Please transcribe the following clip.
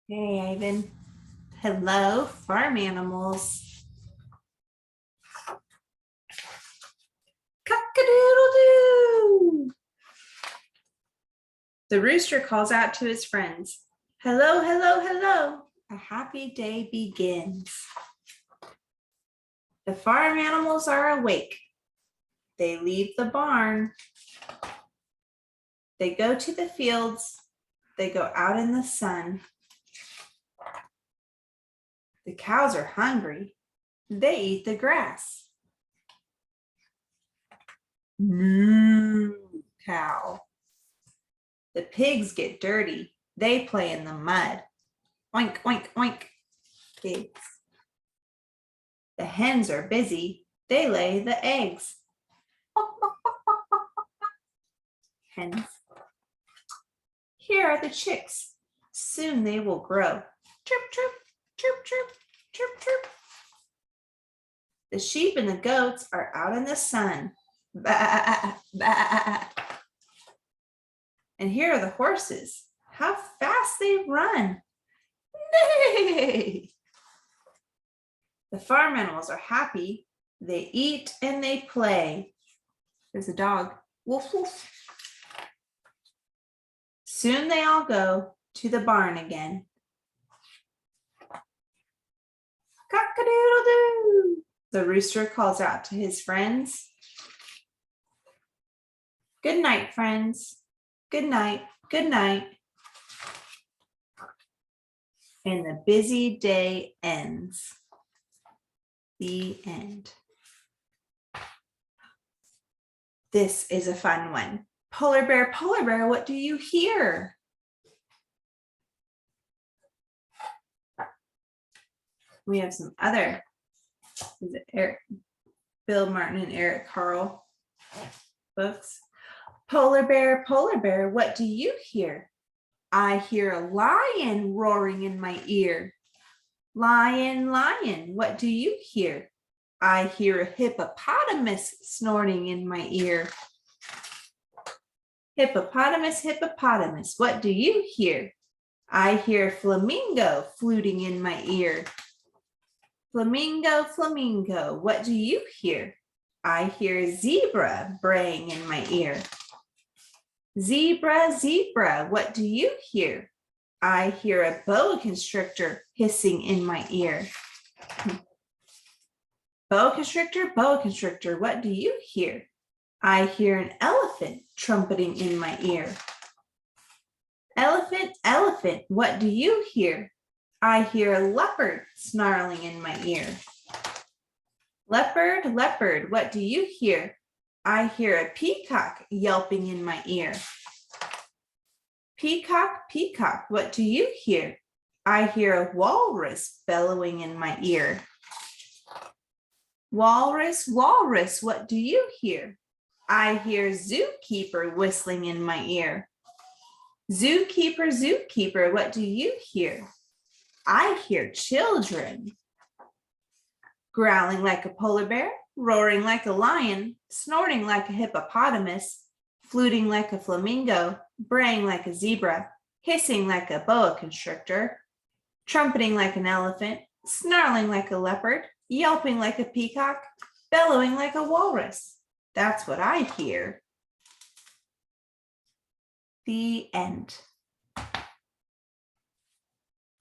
Hey, Ivan. Hello, farm animals. Cock-a-doodle-doo. The rooster calls out to his friends. Hello, hello, hello. A happy day begins. The farm animals are awake. They leave the barn. They go to the fields. They go out in the sun. The cows are hungry. They eat the grass. Moo, cow. The pigs get dirty. They play in the mud. Oink, oink, oink, pigs. The hens are busy. They lay the eggs. Hens. Here are the chicks. Soon they will grow. Chirp, chirp, chirp, chirp, chirp, chirp. The sheep and the goats are out in the sun. Bah, bah. And here are the horses. How fast they run. Nay! The farm animals are happy. They eat and they play. There's a dog. Woof, woof. Soon they all go to the barn again. Cock-a-doodle-doo. The rooster calls out to his friends. Good night, friends. Good night. Good night. And the busy day ends. The end. This is a fun one. Polar bear, what do you hear? We have some other, is it Bill Martin and Eric Carle books. Polar bear, what do you hear? I hear a lion roaring in my ear. Lion, lion, what do you hear? I hear a hippopotamus snorting in my ear. Hippopotamus, hippopotamus, what do you hear? I hear flamingo fluting in my ear. Flamingo, flamingo, what do you hear? I hear zebra braying in my ear. Zebra, zebra, what do you hear? I hear a boa constrictor hissing in my ear. Boa constrictor, what do you hear? I hear an elephant trumpeting in my ear. Elephant, elephant, what do you hear? I hear a leopard snarling in my ear. Leopard, leopard, what do you hear? I hear a peacock yelping in my ear. Peacock, peacock, what do you hear? I hear a walrus bellowing in my ear. Walrus, walrus, what do you hear? I hear zookeeper whistling in my ear. Zookeeper, zookeeper, what do you hear? I hear children growling like a polar bear, roaring like a lion, snorting like a hippopotamus, fluting like a flamingo, braying like a zebra, hissing like a boa constrictor, trumpeting like an elephant, snarling like a leopard, yelping like a peacock, bellowing like a walrus. That's what I hear. The end.